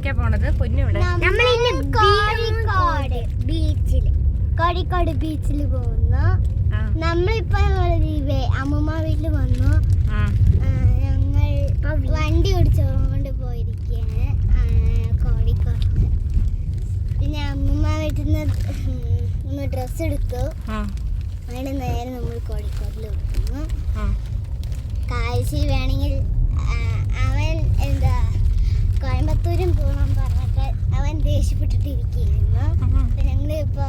എവിടേക്കാ പോണത്? പൊന്നിവിടെ കോഴിക്കോട് ബീച്ചിൽ പോകുന്നു. നമ്മളിപ്പോ അമ്മൂമ്മ വീട്ടിൽ വന്നു. ഞങ്ങൾ വണ്ടി ഓടിച്ചുകൊണ്ട് പോയിരിക്കുകയാണ് കോഴിക്കോട്. പിന്നെ അമ്മൂമ്മ വീട്ടിൽ നിന്ന് ഡ്രസ്സ് എടുത്തു. അങ്ങനെ നേരെ നമ്മൾ കോഴിക്കോട്ടിൽ വെക്കുന്നു. കാഴ്ച വേണമെങ്കിൽ അവൻ എന്താ കോയമ്പത്തൂരും പോകാൻ പറഞ്ഞിട്ട് അവൻ ദേഷ്യപ്പെട്ടിട്ടിരിക്കുന്നു. ഞങ്ങൾ ഇപ്പൊ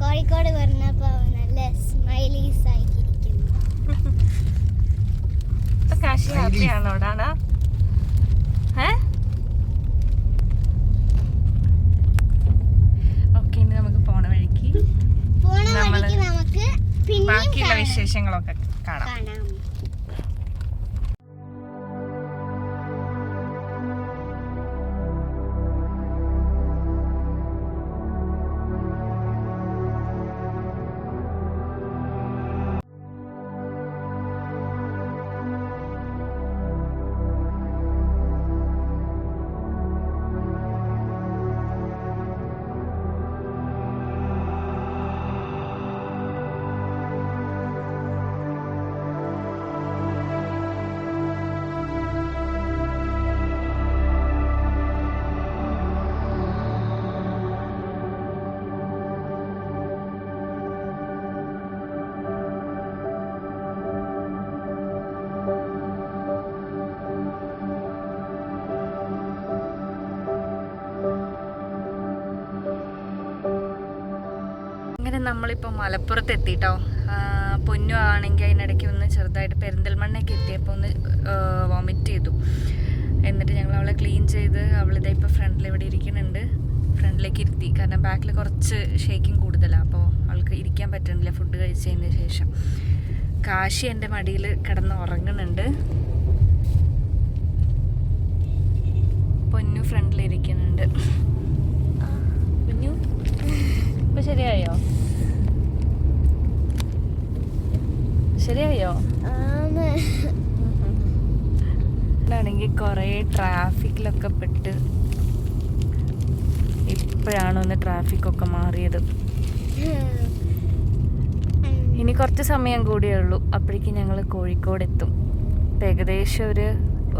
കോഴിക്കോട് പറഞ്ഞപ്പോ നല്ല സ്മൈലീസ് ആയിരിക്കുന്നു. ഓക്കെ, ഇനി നമുക്ക് പോണ വഴിക്ക് നമുക്ക് ബാക്കിയുള്ള വിശേഷങ്ങളൊക്കെ കാണാം. അങ്ങനെ നമ്മളിപ്പോൾ മലപ്പുറത്ത് എത്തിട്ടോ. പൊന്നു ആണെങ്കിൽ അതിനിടയ്ക്ക് ഒന്ന് ചെറുതായിട്ട് പെരിന്തൽമണ്ണയൊക്കെ എത്തിയപ്പോൾ ഒന്ന് വോമിറ്റ് ചെയ്തു. എന്നിട്ട് ഞങ്ങൾ അവളെ ക്ലീൻ ചെയ്ത് അവളിതാ ഇപ്പോൾ ഫ്രണ്ടിൽ ഇവിടെ ഇരിക്കുന്നുണ്ട്. ഫ്രണ്ടിലേക്ക് ഇരുത്തി, കാരണം ബാക്കിൽ കുറച്ച് ഷേക്കിങ് കൂടുതലാണ്. അപ്പോൾ അവൾക്ക് ഇരിക്കാൻ പറ്റുന്നില്ല ഫുഡ് കഴിച്ചതിന് ശേഷം. കാശി എൻ്റെ മടിയിൽ കിടന്ന് ഉറങ്ങുന്നുണ്ട്. പൊന്നു ഫ്രണ്ടിലിരിക്കുന്നുണ്ട്. പൊന്നു ഇപ്പൊ ശരിയായോ? ശരിയായോ? ആണെങ്കിൽ കുറേ ട്രാഫിക്കിലൊക്കെ പെട്ട് ഇപ്പോഴാണ് ഒന്ന് ട്രാഫിക്കൊക്കെ മാറിയത്. ഇനി കുറച്ച് സമയം കൂടിയേ ഉള്ളൂ, അപ്പോഴേക്കും ഞങ്ങൾ കോഴിക്കോട് എത്തും. ഇപ്പം ഏകദേശം ഒരു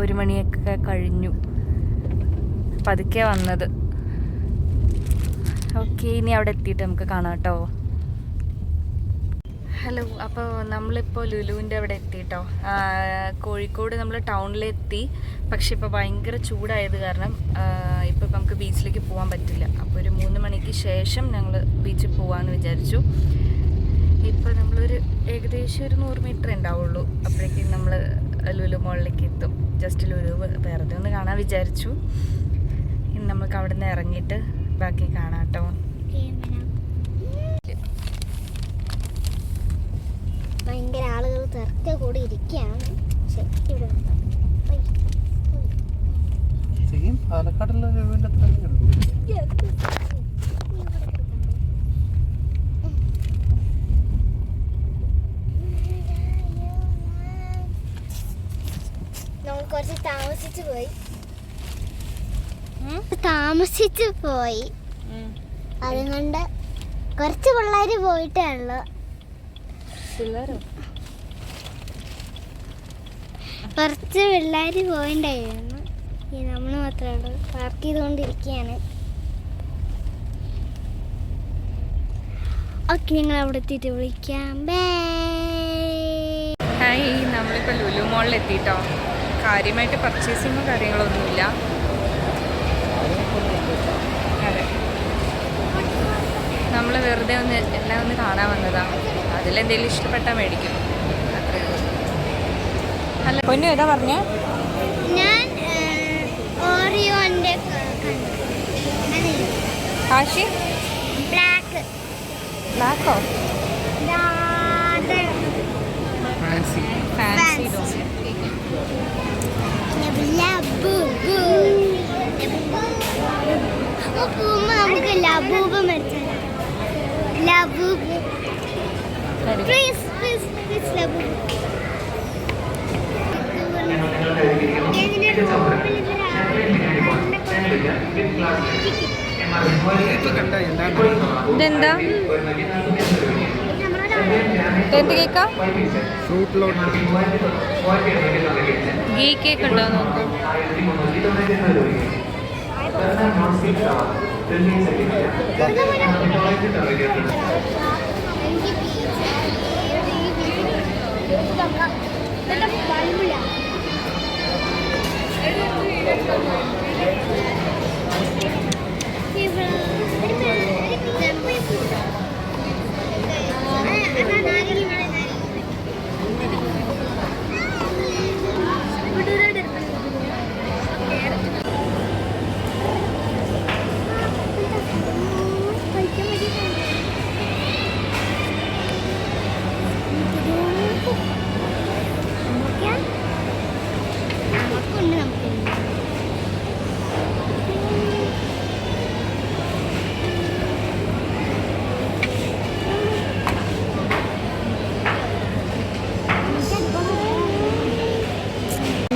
1 മണിയൊക്കെ കഴിഞ്ഞു പതുക്കെ വന്നത്. ഓക്കെ, ഇനി അവിടെ എത്തിയിട്ട് നമുക്ക് കാണാം കേട്ടോ. ഹലോ, അപ്പോൾ നമ്മളിപ്പോൾ ലുലുവിൻ്റെ അവിടെ എത്തിയിട്ടോ. കോഴിക്കോട് നമ്മൾ ടൗണിലെത്തി. പക്ഷെ ഇപ്പോൾ ഭയങ്കര ചൂടായത് കാരണം ഇപ്പോൾ നമുക്ക് ബീച്ചിലേക്ക് പോകാൻ പറ്റില്ല. അപ്പോൾ ഒരു 3 മണിക്ക് ശേഷം ഞങ്ങൾ ബീച്ചിൽ പോകാമെന്ന് വിചാരിച്ചു. ഇപ്പോൾ നമ്മളൊരു ഏകദേശം ഒരു 100 മീറ്റർ ഉണ്ടാവുള്ളൂ, അപ്പോഴേക്കും നമ്മൾ ലുലു മോളിലേക്ക് എത്തും. ജസ്റ്റ് ലുലു വെറുതെ ഒന്ന് കാണാൻ വിചാരിച്ചു. ഇനി നമുക്ക് അവിടെ നിന്ന് ഇറങ്ങിയിട്ട് ബാക്കി കാണാം കേട്ടോ. ഭയങ്കര ആളുകൾ തിരക്ക് കൂടി ഇരിക്കുകയാണ്. നമ്മൾ കുറച്ച് താമസിച്ചു പോയി. അതുകൊണ്ട് കുറച്ച് പിള്ളേര് പോയിട്ടേ ഉള്ളു. കുറച്ച് പിള്ളേര് പോയിണ്ടായിരുന്നു. നമ്മൾ മാത്രമേ ഉള്ളൂ. പാർക്ക് ചെയ്തുകൊണ്ടിരിക്കുകയാണ്. ഓക്കെ, ഞങ്ങൾ അവിടെ എത്തിയിട്ട് വിളിക്കാം. ഹായ്, നമ്മളിപ്പോൾ ലുലു മോളിൽ എത്തിയിട്ടോ. കാര്യമായിട്ട് പർച്ചേസിങ്ങോ കാര്യങ്ങളൊന്നുമില്ല. അതെ, നമ്മൾ വെറുതെ എല്ലാം ഒന്ന് കാണാൻ വന്നതാണ്. അതിലെന്തെങ്കിലും ഇഷ്ടപ്പെട്ടാൽ മേടിക്കും, അത്രയേ ഉള്ളൂ. അല്ല പൊന്നു ഏതാ പറഞ്ഞ? ഞാൻ ഓറിയോന്റെ കാശി ബ്ലാക്കോ ഫാൻസി നമുക്ക് ലബൂബ് മേടിച്ചാൽ ലബൂബ് പ്ലീസ് ലബൂബ്. ഇതെന്താ എന്ത് കേക്കാ? ഗീ കേക്ക് ഉണ്ടോ നോക്കൂ.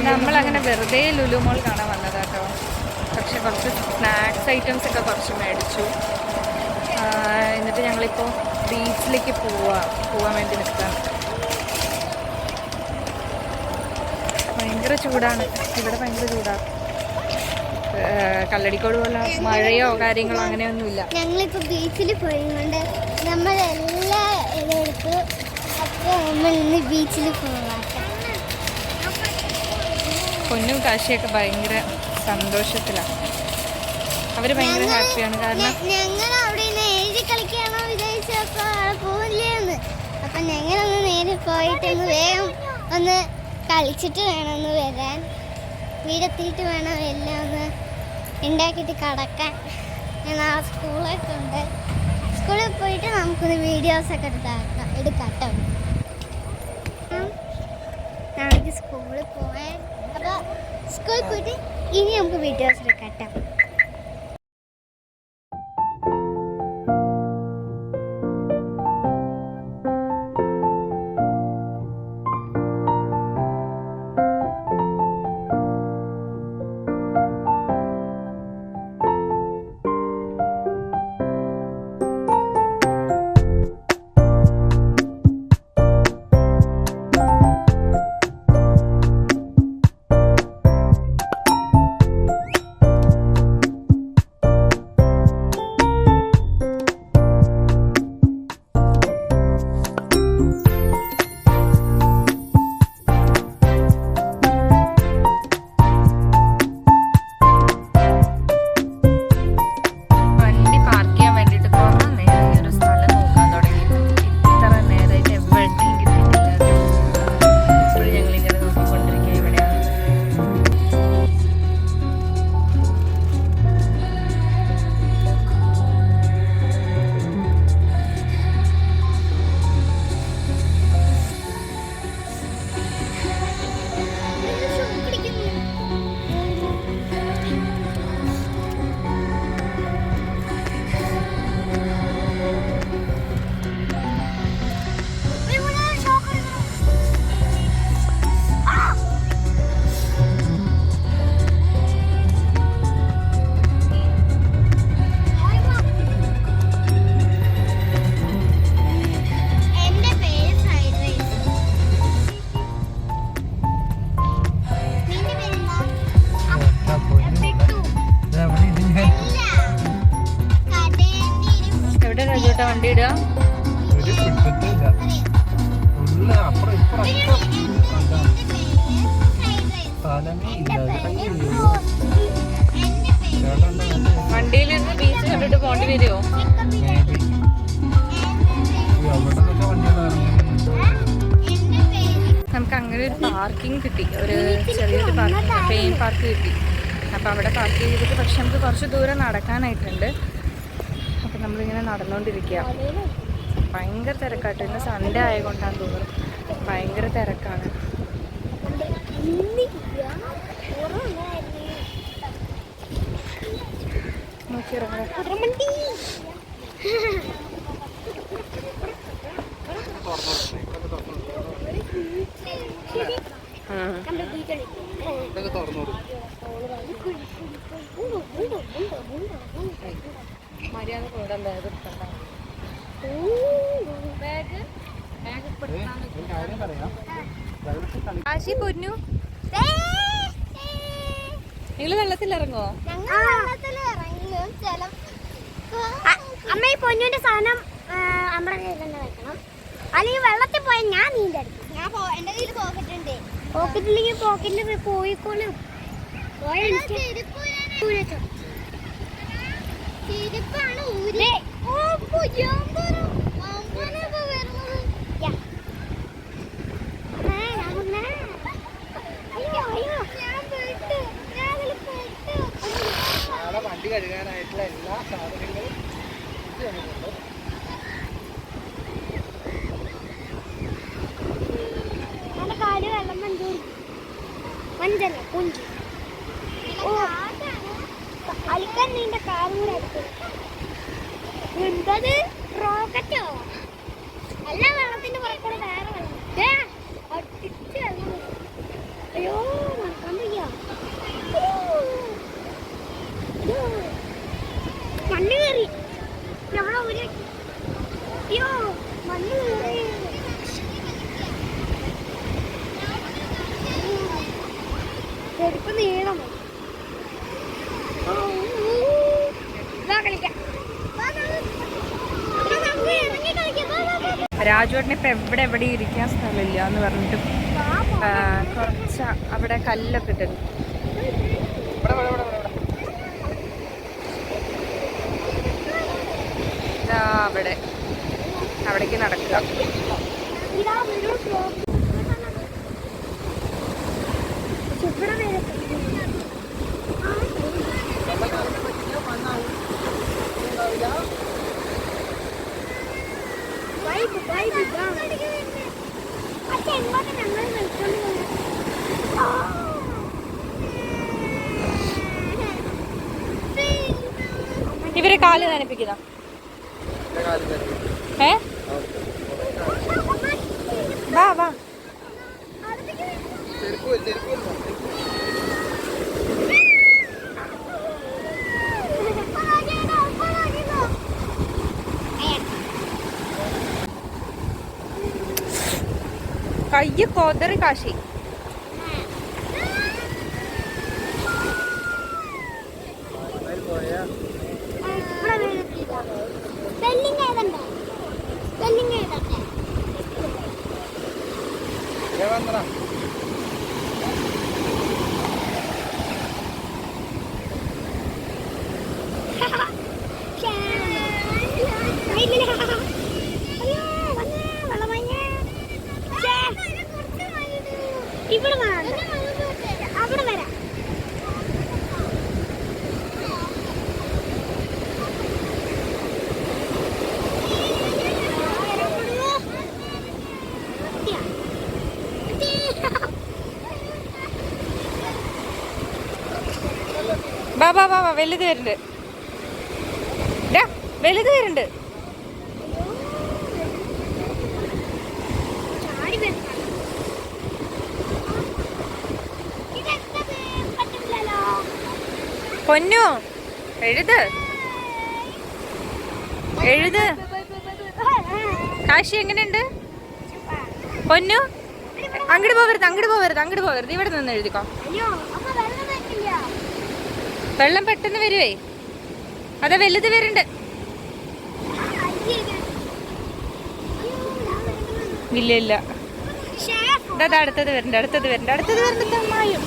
നമ്മളങ്ങനെ വെറുതെ ലുലു മോൾ കാണാൻ വന്നതാട്ടോ. പക്ഷെ കുറച്ച് സ്നാക്സ് ഐറ്റംസ് ഒക്കെ കുറച്ച് മേടിച്ചു. എന്നിട്ട് ഞങ്ങളിപ്പോൾ ബീച്ചിലേക്ക് പോവാൻ വേണ്ടി നിൽക്കുകയാണ്. ഭയങ്കര ചൂടാണ് ഇവിടെ, ഭയങ്കര ചൂടാണ്. കല്ലടിക്കോട് പോലെ മഴയോ കാര്യങ്ങളോ അങ്ങനെയൊന്നുമില്ല. ഞങ്ങളിപ്പോൾ ബീച്ചിൽ പോയതുകൊണ്ട് നമ്മളെല്ലാ ഇതെടുത്ത് അപ്പോൾ നമ്മൾ ഇന്ന് ബീച്ചിൽ പോകാം. പൊന്നും കാശിയൊക്കെ ഭയങ്കര സന്തോഷത്തിലാണ്. അവർ ഭയങ്കര ഹാപ്പിയാണ്. കാരണം ഞങ്ങൾ അവിടെ നേരി കളിക്കാണോ വിചാരിച്ചപ്പോൾ അവിടെ പോവില്ലേന്ന്. അപ്പം ഞങ്ങളൊന്ന് നേരെ പോയിട്ടൊന്ന് വേഗം ഒന്ന് കളിച്ചിട്ട് വേണമെന്ന് വരാൻ. വീടെത്തിയിട്ട് വേണം എല്ലാം ഒന്ന് ഉണ്ടാക്കിയിട്ട് കിടക്കാൻ. ഞാൻ ആ സ്കൂളൊക്കെ ഉണ്ട്. സ്കൂളിൽ പോയിട്ട് നമുക്കൊന്ന് വീഡിയോസൊക്കെ എടുക്കാട്ടോ. നാളേക്ക് സ്കൂളിൽ പോയാൽ അപ്പോൾ സ്കൂളിൽ പോയിട്ട് ഇനി നമുക്ക് വീഡിയോസ് എടുക്കാട്ടോ. വണ്ടി ഇടുക. വണ്ടിയിലിരുന്ന് ബീച്ച് കണ്ടിട്ട് പോണ്ടി വരുമോ? നമുക്ക് അങ്ങനെ ഒരു പാർക്കിംഗ് കിട്ടി, ഒരു ചെറിയൊരു പാർക്കിംഗ് പെയിൻ പാർക്ക് കിട്ടി. അപ്പോൾ അവിടെ പാർക്ക് ചെയ്തിട്ട് പക്ഷെ നമുക്ക് കുറച്ച് ദൂരം നടക്കാനായിട്ടുണ്ട്. അപ്പം നമ്മളിങ്ങനെ നടന്നുകൊണ്ടിരിക്കുക. ഭയങ്കര തിരക്കാട്ടോ. ഇന്ന് സൺഡേ ആയതുകൊണ്ടാന്ന് തോന്നുന്നു ഭയങ്കര തിരക്കാണ്. നോക്കിയിറങ്ങാം. ആശി പൊന്നു നിങ്ങള് വെള്ളത്തിലിറങ്ങോ? അമ്മ ഈ പൊന്നുവിന്റെ സാധനം നമ്മുടെ കയ്യിൽ തന്നെ വെക്കണം, അല്ലെങ്കിൽ വെള്ളത്തിൽ പോയാൽ ഞാൻ നീന്തെടുക്കും. എന്റെ കയ്യിൽ പോക്കറ്റുണ്ട്. പോക്കറ്റില്ലെങ്കിൽ പോക്കറ്റിൽ പോയിക്കോളും. ചെരുപ്പാണ് ഊരി. വണ്ടി കഴുകാനായിട്ടുള്ള എല്ലാ സാധനങ്ങളും കാല് വെള്ളം മഞ്ചല്ല കുഞ്ചി. ഓ അലിക്കാൻ നീന്റെ കാലും കൂടെ എടുത്തു. എന്തത് റോക്കറ്റോ? എല്ലാ വെള്ളത്തിന്റെ പുറക്കൂടെ വേറെ വെള്ളം അടിച്ച് വെള്ളം. അയ്യോ നടക്കാൻ വയ്യ. മണ്ണ് കയറി നമ്മളെ ഒരു. അയ്യോ മണ്ണ് കയറി. ചെരുപ്പ് നീളം കളിക്കാം. രാജുവേട്ടന് ഇപ്പൊ എവിടെ ഇരിക്കാൻ സ്ഥലമില്ല എന്ന് പറഞ്ഞിട്ട് കുറച്ച് അവിടെ കല്ലൊക്കെ ഇട്ടുണ്ട്. അവിടേക്ക് നടക്കുക. ഇവരെ കാല് നനപ്പിക്കുന്ന വാ വാ. കയ്യ് കോതറി കാശി. ഇവിടെ അവിടെ വരാം. വാ വാ വാ വാ. വലുത് വരുന്നുണ്ട്, വലുത് വരുന്നുണ്ട്. പൊന്നു എഴുത് എഴുത്. കാശി എങ്ങനെയുണ്ട് പൊന്നു? അങ്ങോട്ട് പോവരുത്, അങ്ങോട്ട് പോവരുത്, അങ്ങോട്ട് പോവരുത്. ഇവിടെ നിന്ന് എഴുതിക്കോ. വെള്ളം പെട്ടെന്ന് വരുവേ. അതാ വലുത് വരുന്നുണ്ട്. ഇല്ല ഇല്ല, ഇതാ അടുത്തത് വരുന്നുണ്ട്, അടുത്തത് വരുന്നുണ്ട്, അടുത്തത് വരുന്നുണ്ട്. അമ്മായും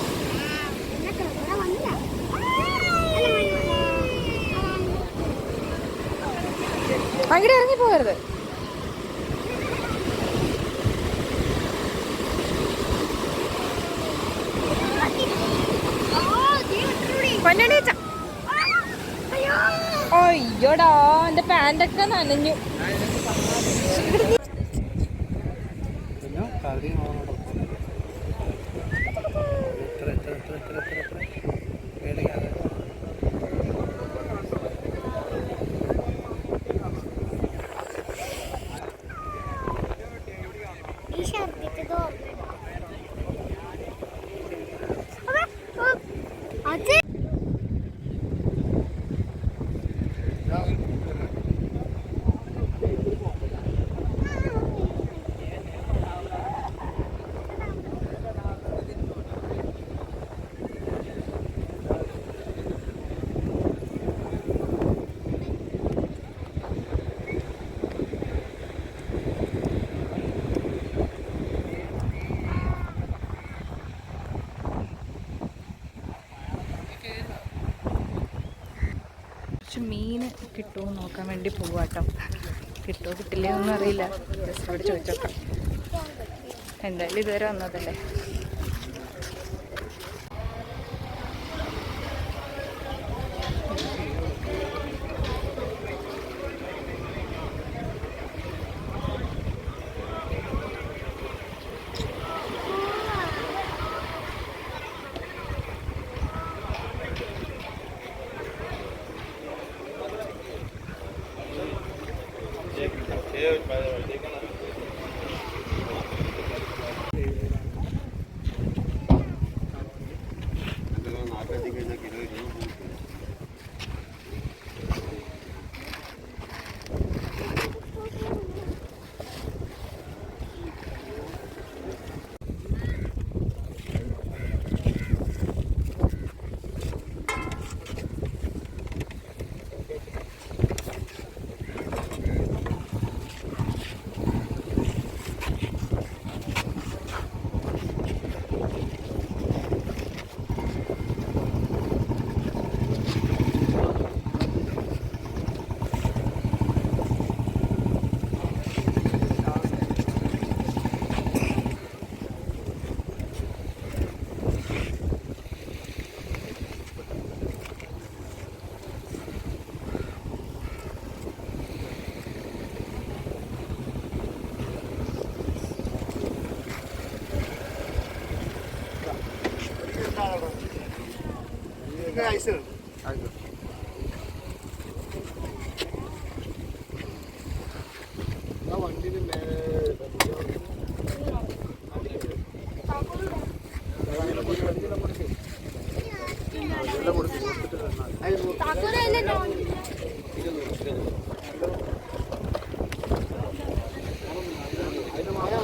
അങ്ങോട്ട് ഇറങ്ങി പോകരുത്. അയ്യോടാ എന്റെ പാൻറ്റൊക്കെ നനഞ്ഞു. കുറച്ച് മീൻ കിട്ടുമോ നോക്കാൻ വേണ്ടി പോവാട്ടോ. കിട്ടുമോ കിട്ടില്ലേ ഒന്നും അറിയില്ല. ജസ്റ്റ് അവിടെ ചോദിച്ചോക്കാം. എന്തായാലും ഇതുവരെ വന്നതല്ലേ.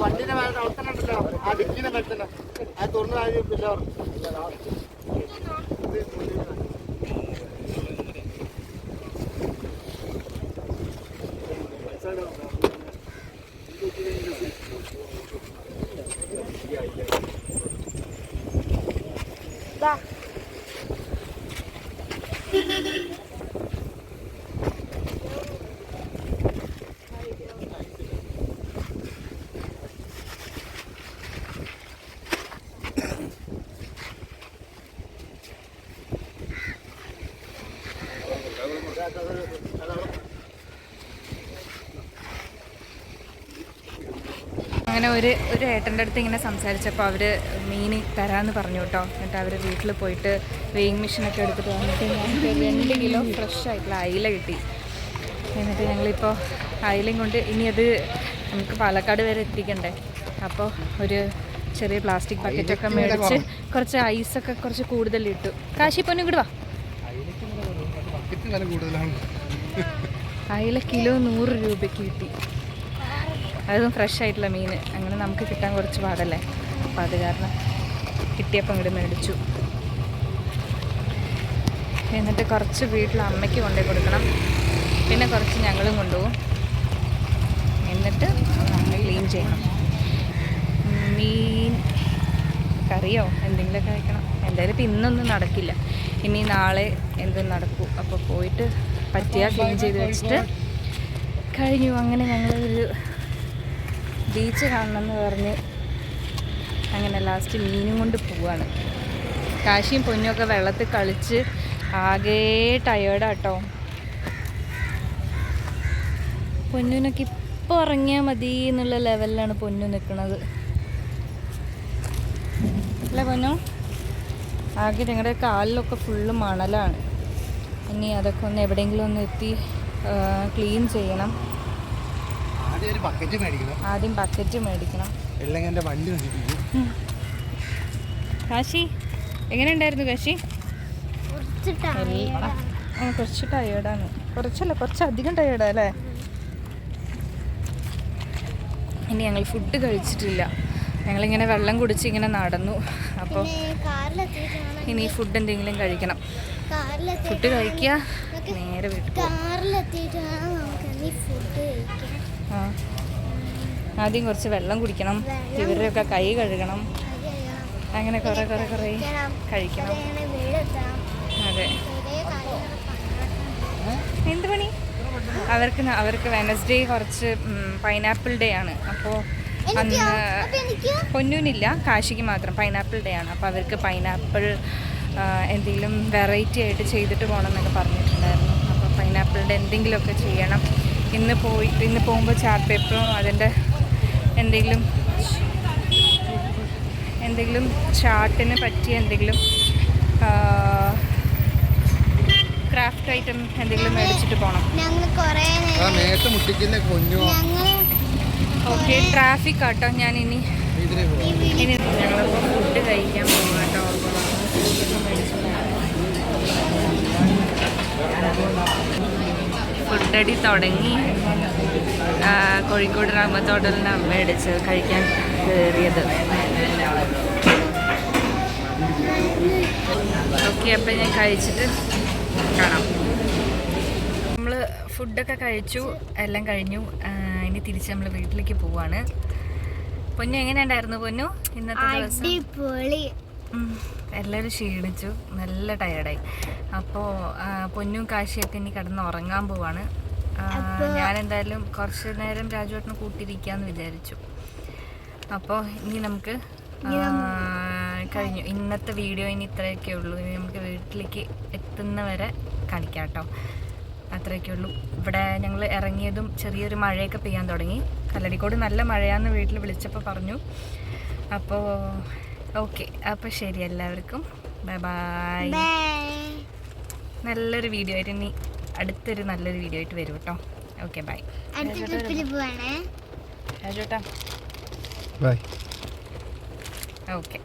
വണ്ടിന്റെ മേലെ അവിടെ തന്നെ ഉണ്ടല്ലോ, ആ ഡിക്കിന്റെ മേലെ തന്നെ അത് തുറന്നു കഴിഞ്ഞില്ല. അങ്ങനെ ഒരു ഏട്ടൻ്റെ അടുത്ത് ഇങ്ങനെ സംസാരിച്ചപ്പോൾ അവർ മീൻ തരാമെന്ന് പറഞ്ഞു കേട്ടോ. എന്നിട്ട് അവർ വീട്ടിൽ പോയിട്ട് വെയിങ് മെഷീനൊക്കെ എടുത്തിട്ട് വന്നിട്ട് ഞങ്ങൾക്ക് 2 കിലോ ഫ്രഷ് ആയിട്ടുള്ള അയില കിട്ടി. എന്നിട്ട് ഞങ്ങളിപ്പോൾ അയിലയും കൊണ്ട് ഇനി അത് നമുക്ക് പാലക്കാട് വരെ എത്തിക്കണ്ടേ. അപ്പോൾ ഒരു ചെറിയ പ്ലാസ്റ്റിക് ബക്കറ്റൊക്കെ മേടിച്ച് കുറച്ച് ഐസൊക്കെ കുറച്ച് കൂടുതൽ ഇട്ടു. കാശിപ്പൊന്നും ഇങ്ങോട്ട് വാ. അയില കിലോ 100 രൂപയ്ക്ക് കിട്ടി. അതും ഫ്രഷ് ആയിട്ടുള്ള മീൻ. അങ്ങനെ നമുക്ക് കിട്ടാൻ കുറച്ച് പാടല്ലേ. അപ്പോൾ അത് കാരണം കിട്ടിയപ്പോൾ ഇങ്ങോട്ട് മേടിച്ചു. എന്നിട്ട് കുറച്ച് വീട്ടിൽ അമ്മയ്ക്ക് കൊണ്ടുപോയി കൊടുക്കണം. പിന്നെ കുറച്ച് ഞങ്ങളും കൊണ്ടുപോകും. എന്നിട്ട് നമ്മൾ ക്ലീൻ ചെയ്യണം. മീൻ കറിയോ എന്തെങ്കിലുമൊക്കെ കഴിക്കണം. എന്തായാലും ഇപ്പം ഇന്നൊന്നും നടക്കില്ല. ഇനി നാളെ എന്തും നടക്കൂ. അപ്പോൾ പോയിട്ട് പറ്റിയാൽ ക്ലീൻ ചെയ്ത് വെച്ചിട്ട് കഴിഞ്ഞു. അങ്ങനെ ഞങ്ങളൊരു ബീച്ച് കാണണമെന്ന് പറഞ്ഞ് അങ്ങനെ ലാസ്റ്റ് മീനും കൊണ്ട് പോവാണ്. കാശിയും പൊന്നുമൊക്കെ വെള്ളത്തിൽ കളിച്ച് ആകെ ടയേർഡാട്ടോ. പൊന്നുനൊക്കെ ഇപ്പോൾ ഇറങ്ങിയാൽ മതി എന്നുള്ള ലെവലിലാണ് പൊന്നു നിൽക്കുന്നത്. അല്ലേ പൊന്നു? ആകെ ഞങ്ങളുടെ കാലിലൊക്കെ ഫുള്ള് മണലാണ്. ഇനി അതൊക്കെ ഒന്ന് എവിടെയെങ്കിലും ഒന്ന് എത്തി ക്ലീൻ ചെയ്യണം. ആദ്യം ബക്കറ്റ് മേടിക്കണം. കാശി എങ്ങനെയുണ്ടായിരുന്നു കാശി? കുറച്ച് ടയേർഡാണ്. കുറച്ചധികം ടയേർഡാ അല്ലേ? ഇനി ഞങ്ങൾ ഫുഡ് കഴിച്ചിട്ടില്ല. ഞങ്ങളിങ്ങനെ വെള്ളം കുടിച്ച് ഇങ്ങനെ നടന്നു. അപ്പോൾ ഇനി ഫുഡ് എന്തെങ്കിലും കഴിക്കണം. ഫുഡ് കഴിക്കുക, നേരെ വീട്ടിൽ ആദ്യം കുറച്ച് വെള്ളം കുടിക്കണം. ഇവരുടെയൊക്കെ കൈ കഴുകണം. അങ്ങനെ കുറേ കഴിക്കണം. അതെ. എന്ത് പണി? അവർക്ക് വെനസ്ഡേ കുറച്ച് പൈനാപ്പിൾ ഡേ ആണ്. അപ്പോൾ അന്ന് പൊന്നൂനില്ല, കാശിക്ക് മാത്രം പൈനാപ്പിൾ ഡേ ആണ്. അപ്പോൾ അവർക്ക് പൈനാപ്പിൾ എന്തെങ്കിലും വെറൈറ്റി ആയിട്ട് ചെയ്തിട്ട് പോകണം എന്നൊക്കെ പറഞ്ഞിട്ടുണ്ടായിരുന്നു. അപ്പോൾ പൈനാപ്പിളിൻ്റെ എന്തെങ്കിലുമൊക്കെ ചെയ്യണം. ഇന്ന് പോകുമ്പോൾ ചാർട്ട് പേപ്പറും അതിൻ്റെ എന്തെങ്കിലും ചാർട്ടിന് പറ്റിയ എന്തെങ്കിലും ക്രാഫ്റ്റ് ഐറ്റം എന്തെങ്കിലും മേടിച്ചിട്ട് പോകണം. ഓക്കെ, ട്രാഫിക് ആട്ടോ. ഞാൻ ഇനി ഞങ്ങളിപ്പോൾ ഫുഡ് കഴിക്കാൻ പോകും കേട്ടോ. ഫുഡടി തുടങ്ങി. കോഴിക്കോട് റഹ്മത്ത് ഹോട്ടലിനാണ് മേടിച്ച് കഴിക്കാൻ കയറിയത്. ഓക്കെ, അപ്പം ഞാൻ കഴിച്ചിട്ട് കാണാം. നമ്മൾ ഫുഡൊക്കെ കഴിച്ചു, എല്ലാം കഴിഞ്ഞു. ഇനി തിരിച്ച് നമ്മൾ വീട്ടിലേക്ക് പോവാണ്. പൊന്നു എങ്ങനെയുണ്ടായിരുന്നു പൊന്നു ഇന്നത്തെ ദിവസം? എല്ലാവരും ക്ഷീണിച്ചു, നല്ല ടയർഡായി. അപ്പോൾ പൊന്നും കാശിയൊക്കെ ഇനി കിടന്ന് ഉറങ്ങാൻ പോവാണ്. ഞാനെന്തായാലും കുറച്ച് നേരം രാജുവേട്ടനെ കൂട്ടിയിരിക്കാമെന്ന് വിചാരിച്ചു. അപ്പോൾ ഇനി നമുക്ക് കഴിഞ്ഞു ഇന്നത്തെ വീഡിയോ. ഇനി ഇത്രയൊക്കെ ഉള്ളൂ. ഇനി നമുക്ക് വീട്ടിലേക്ക് എത്തുന്നവരെ കാണിക്കാം കേട്ടോ. അത്രയൊക്കെ ഉള്ളൂ. ഇവിടെ ഞങ്ങൾ ഇറങ്ങിയതും ചെറിയൊരു മഴയൊക്കെ പെയ്യാൻ തുടങ്ങി. കല്ലടിക്കോട് നല്ല മഴയാന്ന് വീട്ടിൽ വിളിച്ചപ്പോൾ പറഞ്ഞു. അപ്പോൾ ഓക്കെ, അപ്പോൾ ശരി എല്ലാവർക്കും ബൈ ബൈ. നല്ലൊരു വീഡിയോ ആയിട്ട് ഇനി അടുത്തൊരു നല്ലൊരു വീഡിയോ ആയിട്ട് വരും കേട്ടോ. Okay bye. രാജോട്ടാ ബൈ. ഓക്കെ.